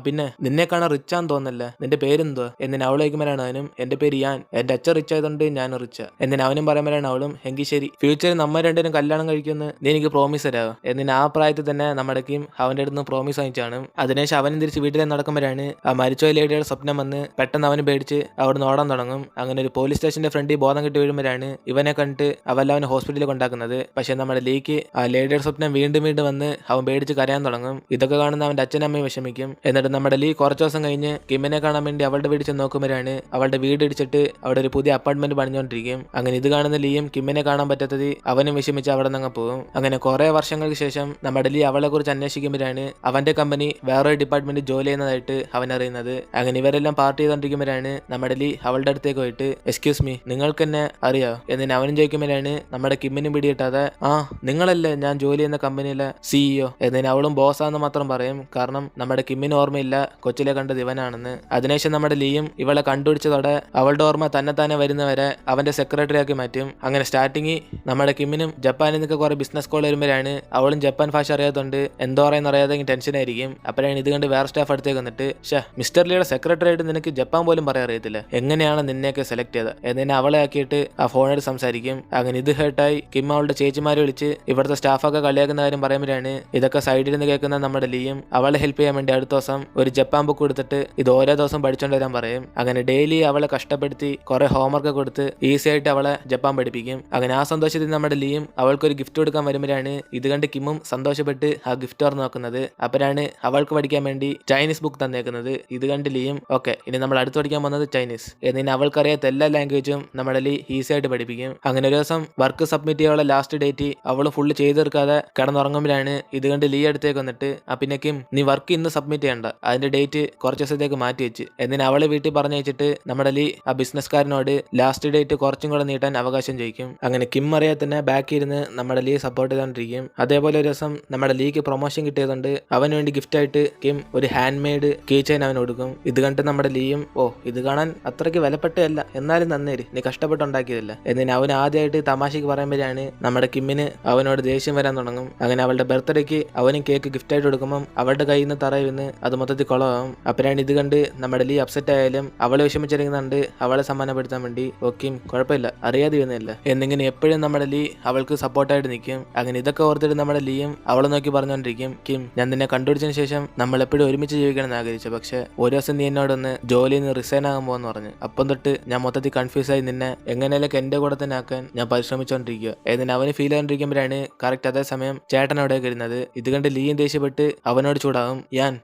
പിന്നെ നിന്നെ കാണാൻ റിച്ചാന്ന് തോന്നല്ലേ, നിന്റെ പേരെന്തുവാ എന്നിന് അവൾ ചോദിക്കുമ്പോഴാണ് അവനും എന്റെ പേര് യാൻ, എന്റെ അച്ഛൻ റിച്ച് ആയതുകൊണ്ട് ഞാൻ റിച്ച എന്നിന് അവനും പറയുമ്പോഴാണ് അവളും എങ്കിൽ ശരി ഫ്യൂച്ചറിൽ നമ്മ രണ്ടുപേരും കല്യാണം കഴിക്കുമെന്ന് നീ എനിക്ക് പ്രോമിസ് തരാമോ എന്നിന് ആ പ്രായത്തിൽ തന്നെ നമ്മുടെ കിം അവന്റെ അടുത്ത് പ്രോമിസ് വാങ്ങിച്ചാണ്. അതിനുശേഷം അവനും തിരിച്ച് വീട്ടിലേക്ക് നടക്കുമ്പോഴാണ് ആ മരിച്ചോയ ലേഡിയുടെ സ്വപ്നം വന്ന് പെട്ടെന്ന് അവന് പേടിച്ച് അവിടെ ഓടാൻ തുടങ്ങും. അങ്ങനെ ഒരു പോലീസ് സ്റ്റേഷന്റെ ഫ്രണ്ടിൽ ബോധം കിട്ടി വീഴുമ്പോഴാണ് ഇവനെ കണ്ടിട്ട് അവൻ ഹോസ്പിറ്റലിൽ കൊണ്ടാക്കുന്നത്. പക്ഷെ നമ്മുടെ ലീക്ക് ആ ലേഡിയുടെ സ്വപ്നം വീണ്ടും വന്ന് അവൻ പേടിച്ച് കരയാൻ തുടങ്ങും. ഇതൊക്കെ കാണുന്ന അവന്റെ അച്ഛനും അമ്മയും വിഷമിക്കും. എന്നിട്ട് നമ്മുടെ ലീ കുറച്ച് ദിവസം കഴിഞ്ഞ് കിമ്മിനെ കാണാൻ വേണ്ടി അവളുടെ വീട് ചെന്ന് നോക്കുമ്പോഴാണ് അവളുടെ വീട് ഇടിച്ചിട്ട് അവിടെ ഒരു പുതിയ അപ്പാർട്ട്മെന്റ് പണിഞ്ഞുകൊണ്ടിരിക്കും. അങ്ങനെ ഇത് കാണുന്ന ലീയും കിമ്മിനെ കാണാൻ പറ്റാത്തത് അവനും വിഷമിച്ച് അവിടെ നിന്ന് പോകും. അങ്ങനെ കുറെ വർഷങ്ങൾക്ക് ശേഷം നമ്മുടെ ലീ അവളെ കുറിച്ച് അന്വേഷിക്കുമ്പോഴാണ് അവന്റെ കമ്പനി വേറൊരു ഡിപ്പാർട്ട്മെന്റ് ജോലി ചെയ്യുന്നതായിട്ട് അവൻ അറിയുന്നത്. അങ്ങനെ ഇവരെല്ലാം പാർട്ടി ചെയ്തോണ്ടിരിക്കുമ്പോഴാണ് നമ്മുടെ ലീ അവളുടെ അടുത്തേക്ക് പോയിട്ട് എക്സ്ക്യൂസ് മീ നിങ്ങൾക്ക് എന്നെ അറിയോ എന്നിന് അവനും ചോദിക്കുമ്പോഴാണ് നമ്മുടെ കിമ്മിനും പിടികിട്ടാതെ നിങ്ങളല്ലേ ഞാൻ ജോലി ചെയ്യുന്ന കമ്പനിയിലെ CEO എന്നതിന് അവളും ബോസാന്ന് മാത്രം പറയും. കാരണം നമ്മുടെ കിമ്മിന് ഓർമ്മയില്ല കൊച്ചിലെ കണ്ടത് ഇവനാണെന്ന്. അതിനുശേഷം നമ്മുടെ ലീയും ഇവളെ കണ്ടുപിടിച്ചതോടെ അവളുടെ ഓർമ്മ തന്നെ വരുന്നവരെ അവന്റെ സെക്രട്ടറി ആക്കി മാറ്റും. അങ്ങനെ സ്റ്റാർട്ടിങ് നമ്മുടെ കിമ്മിനും ജപ്പാനിൽ നിന്നൊക്കെ കുറെ ബിസിനസ് കോൾ വരുമ്പോഴാണ് അവളും ജപ്പാൻ ഭാഷ അറിയാത്തതുകൊണ്ട് എന്തോ പറയുന്ന അറിയാതെ ടെൻഷൻ ആയിരിക്കും. അപ്പോഴാണ് ഇത് കണ്ട് വേറെ സ്റ്റാഫ് അടുത്തേക്ക് വന്നിട്ട് മിസ്റ്റർ ലീയുടെ സെക്രട്ടറി ആയിട്ട് നിനക്ക് ജപ്പാൻ പോലും പറയാൻ അറിയത്തില്ല, എങ്ങനെയാണ് നിന്നെയൊക്കെ സെലക്ട് ചെയ്തത് എന്നതിനെ അവളെ ആക്കിയിട്ട് ആ ഫോണിൽ സംസാരിക്കും. അങ്ങനെ ഇത് ഹേർട്ടായി കിം അവളുടെ ചേച്ചിമാരെ വിളിച്ച് ഇവിടുത്തെ സ്റ്റാഫൊക്കെ കളിയാക്കുന്ന കാര്യം പറയുമ്പോഴാണ് ഇതൊക്കെ സൈഡിൽ നിന്ന് കേൾക്കുന്ന നമ്മുടെ ലീയും അവളെ ഹെൽപ്പ് ചെയ്യാൻ വേണ്ടി അടുത്ത ദിവസം ഒരു ജപ്പാൻ ബുക്ക് കൊടുത്തിട്ട് ഇത് ഓരോ ദിവസം പഠിച്ചോണ്ട് വരാൻ പറയും. അങ്ങനെ ഡെയിലി അവളെ കഷ്ടപ്പെടുത്തി കുറെ ഹോംവർക്ക് കൊടുത്ത് ഈസി ആയിട്ട് അവളെ ജപ്പാൻ പഠിപ്പിക്കും. അങ്ങനെ ആ സന്തോഷത്തിൽ നമ്മുടെ ലീയും അവൾക്കൊരു ഗിഫ്റ്റ് കൊടുക്കാൻ വരുമ്പോഴാണ് ഇത് കണ്ട് കിമ്മും സന്തോഷപ്പെട്ട് ആ ഗിഫ്റ്റ് ഓർന്ന് നോക്കുന്നത്. അപ്പോഴാണ് അവൾക്ക് പഠിക്കാൻ വേണ്ടി ചൈനീസ് ബുക്ക് തന്നേക്കുന്നത്. ഇത് കണ്ട് ലീയും ഓക്കെ ഇനി നമ്മൾ അടുത്ത് പഠിക്കാൻ പോകുന്നത് ചൈനീസ് എന്നിന് അവൾക്കറിയാത്ത എല്ലാ ലാംഗ്വേജും നമ്മുടെ ലീ ഈസി ആയിട്ട് പഠിപ്പിക്കും. അങ്ങനെ ഒരു ദിവസം വർക്ക് സബ്മിറ്റ് ചെയ്യാനുള്ള ലാസ്റ്റ് ഡേറ്റ് അവൾ ഫുള്ള് ചെയ്ത് തീർക്കാതെ കിടന്നുറങ്ങുമ്പോഴാണ് ഇത് കണ്ട് ലീ അടുത്തേക്ക് വന്നിട്ട് പിന്നെ കിം നീ വർക്ക് ഇന്ന് സബ്മിറ്റ് ചെയ്യണ്ട, അതിന്റെ ഡേറ്റ് കുറച്ച് ദിവസത്തേക്ക് മാറ്റി വെച്ച് എന്നിന് അവളെ വീട്ടിൽ പറഞ്ഞു വെച്ചിട്ട് നമ്മുടെ ലീ ആ ബിസിനസ്സുകാരനോട് ലാസ്റ്റ് ഡേറ്റ് കുറച്ചും കൂടെ നീട്ടാൻ അവകാശം ചോദിക്കും. അങ്ങനെ കിം അറിയാതെ തന്നെ ബാക്കി ഇരുന്ന് നമ്മുടെ ലീ സപ്പോർട്ട് ചെയ്തോണ്ടിരിക്കും. അതേപോലെ ഒരു ദിവസം നമ്മുടെ ലീക്ക് പ്രൊമോഷൻ കിട്ടിയതുകൊണ്ട് അവന് വേണ്ടി ഗിഫ്റ്റ് ആയിട്ട് കിം ഒരു ഹാൻഡ് മെയ്ഡ് കീ ചെയിൻ അവന് കൊടുക്കും. ഇത് കണ്ടിട്ട് നമ്മുടെ ലീയും ഇത് കാണാൻ അത്രയ്ക്ക് വിലപ്പെട്ടല്ല, എന്നാലും നന്നേര് നീ കഷ്ടപ്പെട്ടുണ്ടാക്കിയതല്ല എന്നിന് അവൻ ആദ്യമായിട്ട് തമാശക്ക് പറയുമ്പോഴാണ് നമ്മുടെ കിമ്മിന് അവനോട് ദേഷ്യം വരാൻ തുടങ്ങും. അങ്ങനെ അവളുടെ ബർത്ത്ഡേക്ക് അവനും കേക്ക് ഗിഫ്റ്റ് ആയിട്ട് കൊടുക്കുമ്പോൾ അവളുടെ കയ്യിൽ നിന്ന് തറയുന്ന് അത് മൊത്തത്തിൽ കുളമാവും. അപ്പോഴാണ് ഇത് കണ്ട് നമ്മുടെ ലീ അപ്സെറ്റ് ആയാലും അവളെ വിഷമിച്ചിരിക്കുന്നുണ്ട് അവളെ സമ്മാനപ്പെടുത്താൻ വേണ്ടി കിം കുഴപ്പമില്ല അറിയാതെ വരുന്നില്ല എന്നിങ്ങനെ എപ്പോഴും നമ്മുടെ ലീ അവൾക്ക് സപ്പോർട്ടായിട്ട് നിൽക്കും. അങ്ങനെ ഇതൊക്കെ ഓർത്തിട്ട് നമ്മുടെ ലീയും അവളെ നോക്കി പറഞ്ഞുകൊണ്ടിരിക്കും കിം ഞാൻ നിന്നെ കണ്ടുപിടിച്ചതിന് ശേഷം നമ്മൾ എപ്പോഴും ഒരുമിച്ച് ജീവിക്കണമെന്ന് ആഗ്രഹിച്ചു, പക്ഷെ ഒരു ദിവസം നീ എന്നോടൊന്ന് ജോലിയിൽ നിന്ന് റിസൈൻ ആകാൻ പോകുമെന്ന് പറഞ്ഞു. അപ്പം തൊട്ട് ഞാൻ മൊത്തത്തിൽ കൺഫ്യൂസ് ആയി നിന്നെ എങ്ങനെയൊക്കെ എന്റെ കൂടെ തന്നെ ആക്കാൻ ഞാൻ പരിശ്രമിച്ചുകൊണ്ടിരിക്കുക എന്നിന് അവന് ഫീൽ ചെയ്തോണ്ടിരിക്കുമ്പോഴാണ് കറക്റ്റ് അതേ സമയം ചേട്ടൻ അവിടേക്ക് വരുന്നത്. ഇത് കണ്ട് ലീയും ദേഷ്യപ്പെട്ട് അവനോട് ചൂടാകും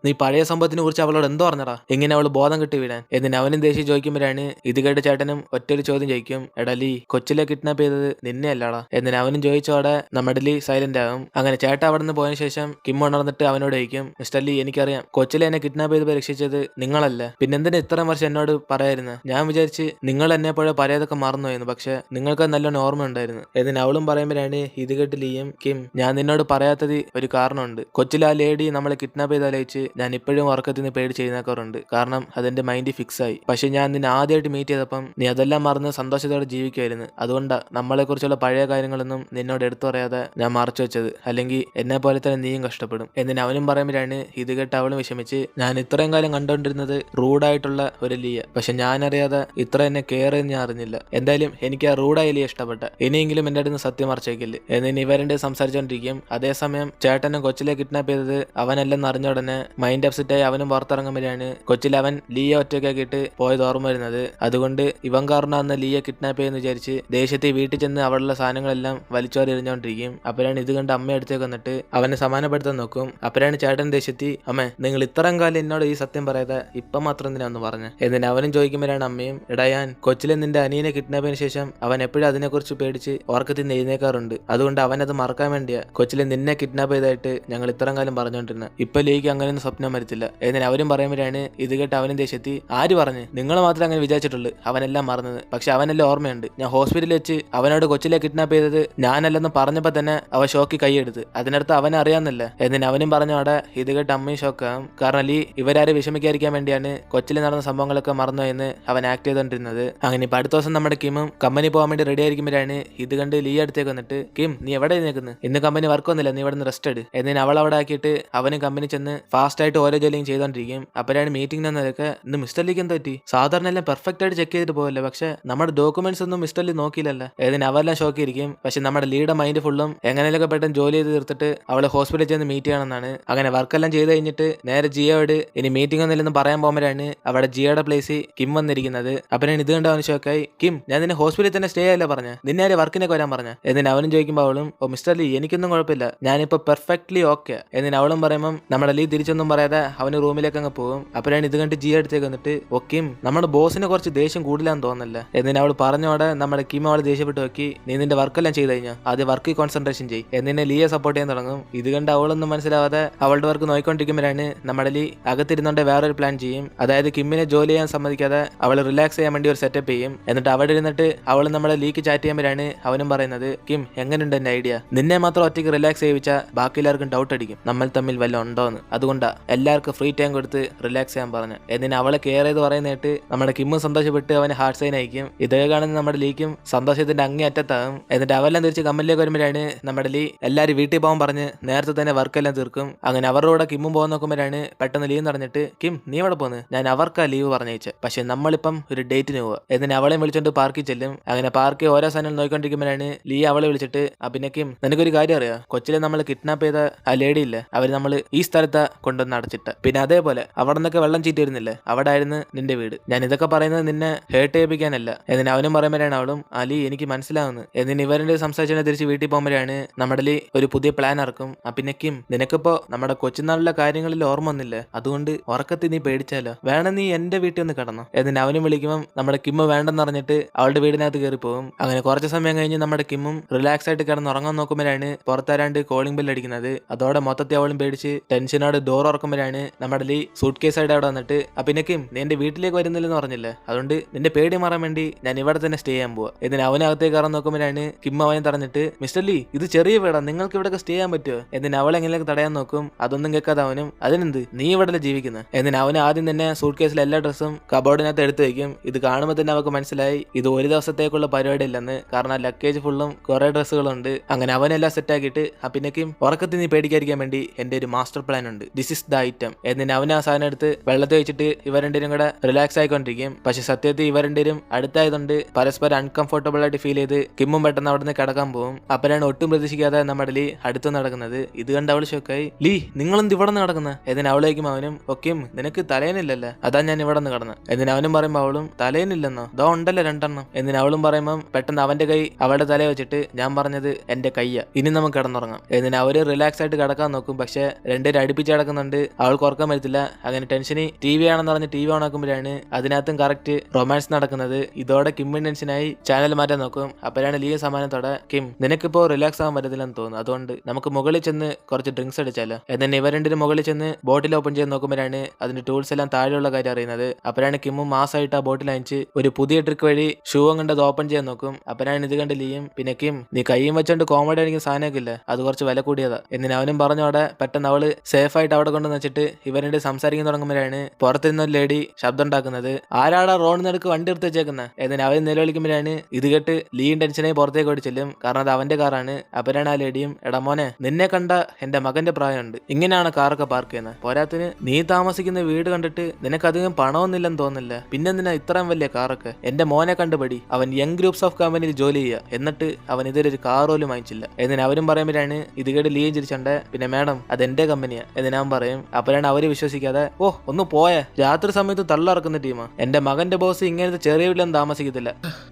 നീ പഴയ സംഭവത്തിനെ കുറിച്ച് അവളോട് എന്തോ പറഞ്ഞടാ എങ്ങനെ അവള് ബോധം കിട്ടി വീഴാൻ എന്നിന് അവനും ദേഷ്യം ചോദിക്കുമ്പോഴാണ് ഇത് കേട്ട് ചേട്ടനും ഒറ്റൊരു ചോദ്യം ചോദിക്കും എടാ ലീ കൊച്ചിലെ കിഡ്നാപ്പ് ചെയ്തത് നിന്നെ അല്ലാടാ എന്നിന് അവനും ചോദിച്ചോടെ നമ്മുടെ ലീ സൈലന്റ് ആകും. അങ്ങനെ ചേട്ടൻ അവിടെ നിന്ന് പോയതിനു ശേഷം കിം ഉണർന്നിട്ട് അവനോട് ചോദിക്കും മിസ്റ്റർ ലീ എനിക്കറിയാം കൊച്ചിലെ എന്നെ കിഡ്നാപ്പ് ചെയ്ത് രക്ഷിച്ചത് നിങ്ങളല്ല, പിന്നെന്തിനാ ഇത്രയും വർഷം എന്നോട് പറയായിരുന്നു, ഞാൻ വിചാരിച്ച് നിങ്ങൾ എന്നെ പോലെ പഴയതൊക്കെ മറന്നുപോയിരുന്നു, പക്ഷെ നിങ്ങൾക്ക് നല്ലോണം ഓർമ്മ ഉണ്ടായിരുന്നു എന്നിന് അവളും പറയുമ്പോഴാണ് ഇത് കേട്ട് ലീയും കിം ഞാൻ നിന്നോട് പറയാത്തത് ഒരു കാരണമുണ്ട്, കൊച്ചിലെ ആ ലേഡി നമ്മളെ കിഡ്നാപ്പ് ചെയ്ത് ആലോചിച്ച് ഞാൻ ഇപ്പോഴും ഉറക്കത്തിൽ നിന്ന് പേടി ചെയ്യുന്നേക്കാറുണ്ട്, കാരണം അതെന്റെ മൈൻഡ് ഫിക്സ് ആയി, പക്ഷെ ഞാൻ നിന്നെ ആദ്യമായിട്ട് മീറ്റ് ചെയ്തപ്പം നീ അതെല്ലാം മറന്ന് സന്തോഷത്തോടെ ജീവിക്കുമായിരുന്നു, അതുകൊണ്ടാ നമ്മളെ കുറിച്ചുള്ള പഴയ കാര്യങ്ങളൊന്നും നിന്നോട് എടുത്തു പറയാതെ ഞാൻ മറച്ചു വെച്ചത്, അല്ലെങ്കിൽ എന്നെ പോലെ തന്നെ നീയും കഷ്ടപ്പെടും എന്നിന് അവനും പറയുമ്പോഴാണ് ഇത് കേട്ട് അവളും വിഷമിച്ച് ഞാൻ ഇത്രയും കാലം കണ്ടുകൊണ്ടിരുന്നത് റൂഡായിട്ടുള്ള ഒരു ലീയ, പക്ഷെ ഞാനറിയാതെ ഇത്ര എന്നെ കെയർ എന്ന് ഞാൻ അറിഞ്ഞില്ല, എന്തായാലും എനിക്ക് ആ റൂഡായ ലീയ ഇഷ്ടപ്പെട്ട, ഇനിയെങ്കിലും എന്റെ അടുത്ത് സത്യം മറച്ചേക്കില്ല എന്നിന് ഇവരുടെ സംസാരിച്ചോണ്ടിരിക്കും. അതേസമയം ചേട്ടനും കൊച്ചിലെ കിഡ്നാപ്പ് ചെയ്തത് അവനല്ലെന്ന് അറിഞ്ഞ ഉടനെ മൈൻഡ് അപ്സെറ്റ് ആയി അവനും പുറത്തിറങ്ങുമ്പോഴാണ് കൊച്ചിൽ അവൻ ലീയെ ഒറ്റയ്ക്കാക്കിയിട്ട് പോയത് ഓർമ്മ വരുന്നത്. അതുകൊണ്ട് ഇവൻ കാരണം അന്ന് ലീയെ കിഡ്നാപ്പ് ചെയ്യുന്ന വിചാരിച്ച് ദേഷ്യത്തിൽ വീട്ടിൽ ചെന്ന് അവളുടെ സാധനങ്ങളെല്ലാം വലിച്ചോറി എറിഞ്ഞോണ്ടിരിക്കും. അപ്പോഴാണ് ഇത് കണ്ട് അമ്മ അടുത്തേക്ക് വന്നിട്ട് അവനെ സമാനപ്പെടുത്താൻ നോക്കും. അപ്പോഴാണ് ചേട്ടൻ ദേഷ്യത്തിൽ അമ്മേ നിങ്ങൾ ഇത്രയും കാലം എന്നോട് ഈ സത്യം പറയാതെ ഇപ്പം മാത്രം എന്തിനാന്ന് പറഞ്ഞു എന്നിന് അവനും ചോദിക്കുമ്പോഴാണ് അമ്മയും ഇടയാൻ കൊച്ചിലെ നിന്റെ അനിയനെ കിഡ്നാപ്പ് ചെയ്തതിനു ശേഷം അവൻ എപ്പോഴും അതിനെക്കുറിച്ച് പേടിച്ച് ഓർക്കത്തിൽ നിന്ന് എഴുന്നേക്കാറുണ്ട്, അതുകൊണ്ട് അവനത് മറക്കാൻ വേണ്ടിയാ കൊച്ചിലെ നിന്നെ കിഡ്നാപ്പ് ചെയ്തായിട്ട് ഞങ്ങൾ ഇത്രയും കാലം പറഞ്ഞുകൊണ്ടിരുന്നത്, ഇപ്പൊ ലീക്ക് അങ്ങനെയൊന്നും സ്വപ്നം വരത്തില്ല എന്നിന് അവരും പറയുമ്പോഴാണ് ഇത് കേട്ട് അവനും ദേഷ്യത്തിൽ ആര് പറഞ്ഞു നിങ്ങൾ മാത്രമേ അങ്ങനെ വിചാരിച്ചിട്ടുള്ളൂ, അവനെല്ലാം മറന്നത്, പക്ഷെ അവനെല്ലാം ഓർമ്മയുണ്ട്, ഞാൻ ഹോസ്പിറ്റലിൽ വെച്ച് അവനോട് കൊച്ചിലെ കിഡ്നാപ്പ് ചെയ്തത് ഞാനല്ലെന്ന് പറഞ്ഞപ്പോ തന്നെ അവ ഷോക്കി കൈയെടുത്ത്, അതിനടുത്ത് അവനെ അറിയാന്നല്ല എന്നിന് അവനും പറഞ്ഞോടെ ഇത് കേട്ട് അമ്മയും ഷോക്കാവും, കാരണം ലീ ഇവരാരെ വിഷമിക്കാതിരിക്കാൻ വേണ്ടിയാണ് കൊച്ചിൽ നടന്ന സംഭവങ്ങളൊക്കെ മറന്നു എന്ന് അവൻ ആക്ട് ചെയ്തോണ്ടിരുന്നത്. അങ്ങനെ ഇപ്പൊ അടുത്ത ദിവസം നമ്മുടെ കിമും കമ്പനി പോകാൻ വേണ്ടി റെഡി ആയിരിക്കുമ്പോഴാണ് ഇത് കണ്ട് ലീ അടുത്തേക്ക് വന്നിട്ട് കിം നീ എവിടെ നിൽക്കുന്നു, ഇന്ന് കമ്പനി വർക്ക് ഒന്നുമില്ല, നീ ഇവിടെ നിന്ന് റെസ്റ്റ് എടു എന്നിന് അവൾ അവിടെ ആക്കിയിട്ട് അവനും കമ്പനി ചെന്ന് ഫാസ്റ്റ് ആയിട്ട് ഓരോ ജോലിയും ചെയ്തോണ്ടിരിക്കും. അപ്പോഴാണ് മീറ്റിംഗ് നിന്നതൊക്കെ ഇന്ന് മിസ്റ്റർ ലീക്ക് എന്താ പറ്റി? സാധാരണ എല്ലാം പെർഫെക്റ്റ് ആയിട്ട് ചെക്ക് ചെയ്തിട്ട് പോകല്ലേ, പക്ഷെ നമ്മുടെ ഡോക്യുമെന്റ്സ് ഒന്നും മിസ്റ്റർ ലീ നോക്കിയില്ലല്ലോ. ഏതിന് അവരെല്ലാം ഷോക്കിയിരിക്കും. പക്ഷെ നമ്മുടെ ലീയുടെ മൈൻഡ് ഫുള്ളും എങ്ങനെയൊക്കെ പെട്ടെന്ന് ജോലി ചെയ്ത് തീർത്തിട്ട് അവളെ ഹോസ്പിറ്റലിൽ ചെന്ന് മീറ്റ് ചെയ്യണമെന്നാണ്. അങ്ങനെ വർക്കെല്ലാം ചെയ്ത് കഴിഞ്ഞിട്ട് നേരെ ജിയോട് ഇനി മീറ്റിംഗ് ഒന്നുമില്ലെന്ന് പറയാൻ പോകുമ്പോഴാണ് അവിടെ ജിയോയുടെ പ്ലേസിൽ കിം വന്നിരിക്കുന്നത്. അപ്പനാണ് ഇത് കണ്ട് അവന് ഷോക്കായി. കിം, ഞാൻ നിന്നെ ഹോസ്പിറ്റലിൽ തന്നെ സ്റ്റേ ആയില്ല പറഞ്ഞ, നിന്നെ ആര് വർക്കിനൊക്കെ വരാൻ പറഞ്ഞ? എന്നിട്ട് അവനും ചോദിക്കുമ്പോൾ അവളും, ഓ മിസ്റ്റർ ലീ എനിക്കൊന്നും കുഴപ്പമില്ല, ഞാനിപ്പോ പെർഫെക്റ്റ്ലി ഓക്കെ. എന്നിട്ട് അവളും പറയുമ്പോൾ നമ്മുടെ ലീ തിരിച്ചൊന്നും പറയാതെ അവന് റൂമിലേക്ക് അങ്ങ് പോകും. അപ്പോഴാണ് ഇത് കണ്ട് ജിയോ അടുത്തേക്ക് വന്നിട്ട്, ഓ കിം, നമ്മുടെ ബോസിനെ കുറച്ച് ദേഷ്യം കൂടുതലാന്ന് തോന്നല്ല. എന്നിട്ട് അവൾ പറഞ്ഞോടെ നമ്മുടെ കിം അവളെ ദേഷ്യപ്പെട്ട് നോക്കി, നീ നിന്റെ വർക്കെല്ലാം ചെയ്ത് കഴിഞ്ഞാൽ ആദ്യം വർക്ക് കോൺസെൻട്രേഷൻ ചെയ്യും. എന്നിനെ ലീയെ സപ്പോർട്ട് ചെയ്യാൻ തുടങ്ങും. ഇത് കണ്ട് അവളൊന്നും മനസ്സിലാവാതെ അവളുടെ വർക്ക് നോക്കിക്കൊണ്ടിരിക്കുമ്പോഴാണ് നമ്മുടെ ലീ അകത്തിരുന്നോണ്ട് വേറൊരു പ്ലാൻ ചെയ്യും. അതായത് കിമ്മിനെ ജോലി ചെയ്യാൻ സമ്മതിക്കാതെ അവൾ റിലാക്സ് ചെയ്യാൻ വേണ്ടി ഒരു സെറ്റപ്പ് ചെയ്യും. എന്നിട്ട് അവിടെ ഇരുന്നിട്ട് അവൾ നമ്മുടെ ലീക്ക് ചാറ്റ് ചെയ്യുമ്പോഴാണ് അവനും പറയുന്നത്, കിം എങ്ങനെയുണ്ട് എന്റെ ഐഡിയ? നിന്നെ മാത്രം ഒറ്റയ്ക്ക് റിലാക്സ് ചെയ്യിച്ച ബാക്കി എല്ലാവർക്കും ഡൗട്ട് അടിക്കും നമ്മൾ തമ്മിൽ വല്ല ഉണ്ടോന്ന്. അതുകൊണ്ടാ എല്ലാവർക്കും ഫ്രീ ടൈം കൊടുത്ത് റിലാക്സ് ചെയ്യാൻ പറഞ്ഞ. എന്നിന് അവളെ കെയർ ചെയ്ത് പറയുന്നതായിട്ട് നമ്മുടെ കിമ്മും സന്തോഷപ്പെട്ട് അവന് ഹാർട്ട് സൈൻ അയക്കും. ഇതേ കാണുന്ന നമ്മുടെ ലീക്കും സന്തോഷത്തിന്റെ അങ്ങേ അറ്റത്താകും. എന്നിട്ട് അവെല്ലാം തിരിച്ച് കമ്മലിലേക്ക് വരുമ്പോഴാണ് നമ്മുടെ ലീ എല്ലാവരും വീട്ടിൽ പോകാൻ പറഞ്ഞ് നേരത്തെ തന്നെ വർക്കെല്ലാം തീർക്കും. അങ്ങനെ അവരുടെ കൂടെ കിമ്മും പോകാൻ നോക്കുമ്പോഴാണ് പെട്ടെന്ന് ലീവ് പറഞ്ഞിട്ട്, കിം നീ ഇവിടെ പോന്ന്, ഞാൻ അവർക്കാ ലീവ് പറഞ്ഞയച്ചത്, പക്ഷെ നമ്മളിപ്പം ഒരു ഡേറ്റിന് പോവുക. എന്നിട്ട് അവളെ വിളിച്ചോണ്ട് പാർക്കിൽ ചെല്ലും. അങ്ങനെ പാർക്കിൽ ഓരോ സാധനം നോക്കിക്കൊണ്ടിരിക്കുമ്പോഴാണ് ലീ അവളെ വിളിച്ചിട്ട്, പിന്നെ കിം നിനക്കൊരു കാര്യം അറിയാം, കൊച്ചിലെ നമ്മൾ കിഡ്നാപ്പ് ചെയ്ത ആ ലേഡി ഇല്ലേ, അവര് നമ്മൾ ഈ സ്ഥലത്താ കൊണ്ടുവന്ന് അടച്ചിട്ട്. പിന്നെ അതേപോലെ അവിടെ നിന്നൊക്കെ വെള്ളം ചീറ്റി വരുന്നില്ലേ, അവിടെ ആയിരുന്നു നിന്റെ വീട്. ഞാൻ ഇതൊക്കെ പറയുന്നത് നിന്നെ ഹേർട്ട് ചെയ്യിപ്പിക്കാനല്ല. എന്നിട്ട് അവനും പറയുമ്പോഴാണ് അവളും, അലി എനിക്ക് മനസ്സിലാവുന്നു. എന്നിട്ട് ഇവരുടെ സംസാരിച്ചു തിരിച്ച് വീട്ടിൽ പോകുമ്പോഴാണ് നമ്മുടെ ലീ ഒരു പുതിയ പ്ലാൻ ഇറക്കും. പിന്നെ കിം നിനക്കിപ്പോ നമ്മുടെ കൊച്ചുനാളിലെ കാര്യങ്ങളിൽ ഓർമ്മ ഒന്നില്ലേ, അതുകൊണ്ട് ഉറക്കത്തിൽ നീ പേടിച്ചാലോ, വേണം നീ എന്റെ വീട്ടിൽ ഒന്ന് കിടന്നു. എന്നിട്ട് അവനും വിളിക്കുമ്പോൾ നമ്മുടെ കിമ്മ് വേണ്ടെന്ന് പറഞ്ഞിട്ട് അവളുടെ വീടിനകത്ത് കയറി പോകും. അങ്ങനെ കുറച്ച് സമയം കഴിഞ്ഞ് നമ്മുടെ കിമ്മും റിലാക്സ് ആയിട്ട് കിടന്ന് ഉറങ്ങാൻ നോക്കുമ്പോഴാണ് പുറത്താരാണ്ട് കോളിംഗ് ബെൽ അടിക്കുന്നത്. അതോടെ മൊത്തത്തിൽ അവളും പേടിച്ച് ടെൻഷനോട് ഡോർ ഉറക്കുമ്പോഴാണ് നമ്മുടെ ലീ സൂട്ട് കേസ് ആയിട്ട് അവിടെ വന്നിട്ട്, പിന്നെ കിം നീ എന്റെ വീട്ടിലേക്ക് വരുന്നില്ലെന്ന് പറഞ്ഞില്ലേ, അതുകൊണ്ട് നിന്റെ പേടി മാറാൻ വേണ്ടി ഞാൻ ഇവിടെ തന്നെ സ്റ്റേ ചെയ്യാൻ പോവാ. ഇതിന് അവനകത്തേക്ക് കയറാൻ നോക്കുമ്പോഴാണ് കിം അവനെ തടഞ്ഞിട്ട്, മിസ്റ്റർ ലീ ഇത് ചെറിയ വീടാ, നിങ്ങൾക്ക് ഇവിടെ സ്റ്റേ ചെയ്യാൻ പറ്റുമോ? എന്നിട്ട് അവൾ എങ്ങനെയൊക്കെ തടയാൻ നോക്കും. അതൊന്നും കേൾക്കാതെ അവനും, അതിനെന്ത് നീ ഇവിടെ ജീവിക്കുന്നത്. എന്നിട്ട് അവന് ആദ്യം തന്നെ സൂട്ട് കേസിലെ എല്ലാ ഡ്രസ്സും കബോർഡിനകത്ത് എടുത്തു വയ്ക്കും. ഇത് കാണുമ്പോൾ തന്നെ അവർക്ക് മനസ്സിലായി ഇത് ഒരു ദിവസത്തേക്കുള്ള പരിപാടി ഇല്ലെന്ന്, കാരണം ലഗേജ് ഫുള്ളും കുറെ ഡ്രസ്സുകളുണ്ട്. അങ്ങനെ അവനെല്ലാം സെറ്റ് ആക്കിയിട്ട്, പിന്നേക്കും ഉറക്കത്തിൽ നീ പേടിക്കാതിരിക്കാൻ വേണ്ടി എന്റെ ഒരു മാസ്റ്റർ പ്ലാൻ ഉണ്ട്, ദിസ് ഇസ് ദ ഐറ്റം. എന്നിട്ട് അവൻ ആ സാധനം എടുത്ത് വെള്ളത്തിൽ വെച്ചിട്ട് ഇവർ രണ്ടുപേരും കൂടെ റിലാക്സ് ആയിക്കൊണ്ടിരിക്കും. പക്ഷെ സത്യത്തിൽ ഇവർ രണ്ടുപേരും അടുത്തായതുകൊണ്ട് പരസ്പരം അൺകംഫർട്ടബിൾ ആയിട്ട് ഫീൽ ചെയ്ത് കിമ്മും പെട്ടെന്ന് അവിടെ നിന്ന് കിടക്കാൻ പോകും. അപ്പോഴാണ് ഒട്ടും പ്രതീക്ഷിക്കാതെ നമ്മുടെ ലീ അടുത്ത് നടക്കുന്നത്. ഇത് കണ്ട് അവൾ ഷോക്കായി, ലീ നിങ്ങളെന്ത് ഇവിടെ നിന്ന് കിടക്കുന്നത്? എന്നിട്ട് അവളേക്കും അവനും, ഓക്കെ നിനക്ക് തലേനില്ലല്ലേ, അതാ ഞാൻ ഇവിടെ നിന്ന് കിടന്നത്. എന്നിട്ട് അവനും പറയുമ്പോൾ അവളും, തലേനില്ലെന്നോ, ദോ ഉണ്ടല്ലോ 2 എണ്ണം. എന്നിട്ട് അവളും പറയുമ്പോൾ പെട്ടെന്ന് അവന്റെ കൈ അവളുടെ തലയെ വെച്ചിട്ട്, ഞാൻ പറഞ്ഞത് എന്റെ കയ്യ, ഇനി നമുക്ക് കിടന്നുറങ്ങാം. എന്നിട്ട് അവര് റിലാക്സ് ആയിട്ട് കിടക്കാൻ നോക്കും. പക്ഷെ രണ്ടുപേരും അടുപ്പിച്ച് കിടക്കുന്നുണ്ട്. അവൾക്ക് ഉറക്കം വരത്തില്ല. അങ്ങനെ ടെൻഷന് ടി വി ആണെന്ന് പറഞ്ഞ് ടി വി ഓൺ ആക്കുമ്പോഴാണ് അതിനകത്തും കറക്റ്റ് റൊമാൻസ് നടക്കുന്നത്. ഇതോടെ കിമ്മിൻ ടെൻഷനായി ചാനൽ മാറ്റാൻ നോക്കും. അപ്പോഴാണ് ലീ സമാനത്തോടെ, കിം നിനക്കിപ്പോ റിലാക്സ് ആവാൻ പറ്റത്തില്ലെന്ന് തോന്നുന്നു, അതുകൊണ്ട് നമുക്ക് മുകളിൽ ചെന്ന് കുറച്ച് ഡ്രിങ്ക്സ് അടിച്ചാലോ. എന്നിട്ട് ഇവർ രണ്ടും മുകളിൽ ചെന്ന് ബോട്ടിൽ ഓപ്പൺ ചെയ്ത് നോക്കുമ്പോഴാണ് അതിന്റെ ടൂൾസ് എല്ലാം താഴെയുള്ള കാര്യം അറിയുന്നത്. അപ്പോഴാണ് കിമ്മും മാസമായിട്ട് ആ ബോട്ടിൽ അയച്ച് ഒരു പുതിയ ട്രിക്ക് വഴി ഷൂ കണ്ടത് ഓപ്പൺ ചെയ്യാൻ നോക്കും. അപ്പോഴാണ് ഇത് കണ്ട് ലീയും, പിന്നെ കിം നീ കൈയും വെച്ചോണ്ട് കോമഡി അടിക്കുന്ന സാധനമൊക്കെ ഇല്ല, അത് കുറച്ച് വില കൂടിയതാ. എന്നിട്ട് അവനും പറഞ്ഞോടെ പെട്ടെന്ന് അവള് സേഫ് ആയിട്ട് അവിടെ കൊണ്ടുവന്ന് വെച്ചിട്ട് ഇവരുടെ സംസാരിക്കാൻ തുടങ്ങുമ്പോഴാണ് പുറത്തിരുന്ന ഒരു ലേഡി ശബ്ദം ഉണ്ടാക്കുന്നത്, ആരാടാ റോഡ് നിനക്ക് വണ്ടി എടുത്ത് വെച്ചേക്കുന്നത്? എന്നിട്ട് അവൻ നിലവിളിക്കുമ്പോഴാണ് ഇത് കേട്ട് ലീയും ടെൻഷനായി പുറത്തേക്ക് ഓടി ചെല്ലും, കാരണം അത് അവന്റെ കാറാണ്. അപ്പോഴാണ് ആ ലേഡിയും, എടാ മോനെ നിന്നെ കണ്ട എന്റെ മകന്റെ പ്രായമുണ്ട്, ഇങ്ങനെയാണ് കാറൊക്കെ പാർക്ക് ചെയ്യുന്നത്, പോരാത്തിന് നീ താമസിക്കുന്ന വീട് കണ്ടിട്ട് നിനക്ക് അധികം പണമൊന്നുമില്ലെന്ന് തോന്നില്ല, പിന്നെന്തിനാ ഇത്രയും വലിയ കാറൊക്കെ? എന്റെ മോനെ കണ്ടുപടി, അവൻ യങ് ഗ്രൂപ്പ്സ് ഓഫ് കമ്പനിയിൽ ജോലി ചെയ്യുക, എന്നിട്ട് അവൻ ഇതൊരു കാർ പോലും വാങ്ങിച്ചില്ല. എന്നിട്ട് അവരും പറയുമ്പോഴാണ് ഇത് കേട്ട് ലീയും ചിരിച്ചോണ്ട്, പിന്നെ മാഡം അത് എന്റെ കമ്പനിയാ എന്ന് ഞാൻ പറയും. അപ്പോഴാണ് അവര് വിശ്വസിക്കാതെ, ഓ ഒന്ന് പോയെ, രാത്രി സമയത്ത് തള്ളിറക്കുന്ന ടീമാ, എന്റെ മകന്റെ ബോസ് ഇങ്ങനത്തെ ചെറിയ വീട്ടിലൊന്നും താമസിക്കത്തില്ല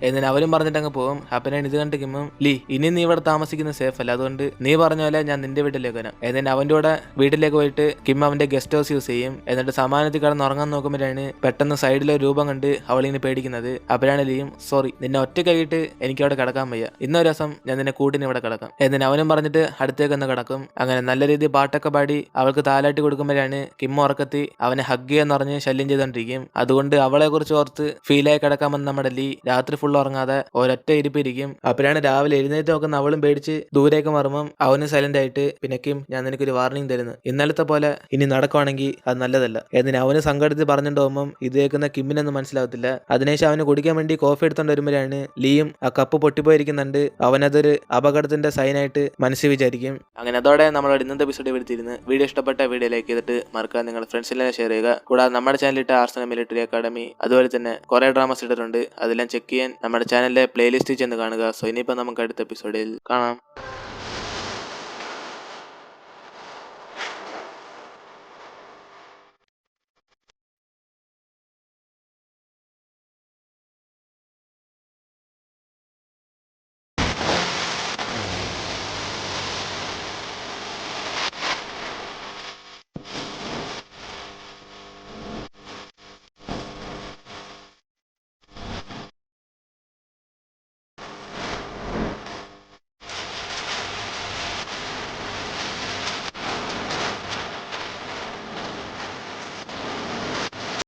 എന്നിട്ട് അവരും പറഞ്ഞിട്ട് അങ്ങ് പോകും. അപ്പോഴാണ് ഇത് കണ്ടിരിക്കുമ്പോൾ, ലീ ഇനി നീ ഇവിടെ താമസിക്കുന്നത് സേഫ് അല്ല, അതുകൊണ്ട് നീ പറഞ്ഞ പോലെ ഞാൻ നിന്റെ വീട്ടിലേക്ക് വരാം. എന്നിട്ട് അവന്റെ കൂടെ വീട്ടിലേക്ക് പോയിട്ട് കിം അവന്റെ ഗസ്റ്റ് ഹൗസ് യൂസ് ചെയ്യും. എന്നിട്ട് സമാനത്തിൽ കിടന്ന് ഉറങ്ങാൻ നോക്കുമ്പോഴാണ് പെട്ടെന്ന് സൈഡിലെ രൂപം കണ്ട് അവളിങ്ങനെ പേടിക്കുന്നത്. അപ്പോഴാണ് ലീയും, സോറി നിന്നെ ഒറ്റ കഴിയിട്ട് എനിക്ക് അവിടെ കിടക്കാൻ വയ്യ, ഇന്നൊരു ദിവസം ഞാൻ നിന്നെ കൂട്ടിന് ഇവിടെ കിടക്കാം. എന്നിട്ട് അവനും പറഞ്ഞിട്ട് അടുത്തേക്ക് ഒന്ന് കിടക്കും. അങ്ങനെ നല്ല രീതിയിൽ പാട്ടൊക്കെ പാടി അവൾക്ക് താലാട്ടി കൊടുക്കുമ്പോഴാണ് കിം ഉറക്കത്തി അവനെ ഹഗ് ചെയ്യാന്ന് പറഞ്ഞ് ശല്യം ചെയ്തോണ്ടിരിക്കും. അതുകൊണ്ട് അവളെ കുറിച്ച് ഓർത്ത് ഫീലായി കിടക്കാമെന്ന് നമ്മുടെ ലീ രാത്രി ഫുൾ ഉറങ്ങാതെ ഒരൊറ്റ ഇരിപ്പിരിക്കും. അപ്പോഴാണ് രാവിലെ എഴുന്നേറ്റ് നോക്കുന്ന അവളും പേടിച്ച് ദൂരേക്ക് മാറുമ്പം അവനും സൈലന്റ് ആയിട്ട്, പിന്നെ കിം ഞാൻ നിനക്കൊരു വാർണിംഗ് തരുന്നു, ഇന്നലത്തെ പോലെ ഇനി നടക്കുവാണെങ്കിൽ അത് നല്ലതല്ല. എന്നിട്ട് അവന് സങ്കടത്തിൽ പറഞ്ഞിട്ട് പോകുമ്പം ഇത് കേൾക്കുന്ന കിമ്മിനൊന്നും മനസ്സിലാവത്തില്ല. അതിനുശേഷം അവന് കുടിക്കാൻ വേണ്ടി കോഫി എടുത്തോണ്ട് വരുമ്പോഴാണ് ലീയും ആ കപ്പ് പൊട്ടിപ്പോയിരിക്കുന്നുണ്ട്. അവനതൊരു അപകടത്തിന്റെ സൈനായിട്ട് മനസ്സിൽ വിചാരിക്കും. അങ്ങനെ അതോടെ നമ്മളോട് ഇന്നത്തെ എപ്പിസോഡ് എടുത്തിരുന്നു. വീഡിയോ ഇഷ്ടപ്പെട്ട വീഡിയോ ലൈക്ക് ചെയ്തിട്ട് മറക്കാതെ നിങ്ങളുടെ ഫ്രണ്ട്സിലെല്ലാം ഷെയർ ചെയ്യുക. കൂടാതെ നമ്മുടെ ചാനലിട്ട് ആർസണൽ മിലിറ്ററി അക്കാഡമി അതുപോലെ തന്നെ കുറേ ഡ്രാമാസ് ഇട്ടിട്ടുണ്ട്. അതെല്ലാം ചെക്ക് ചെയ്യാൻ നമ്മുടെ ചാനലിലെ പ്ലേലിസ്റ്റ് ചെന്ന് കാണുക. സോ ഇനിയിപ്പോൾ നമുക്ക് അടുത്ത എപ്പിസോഡിൽ കാണാം.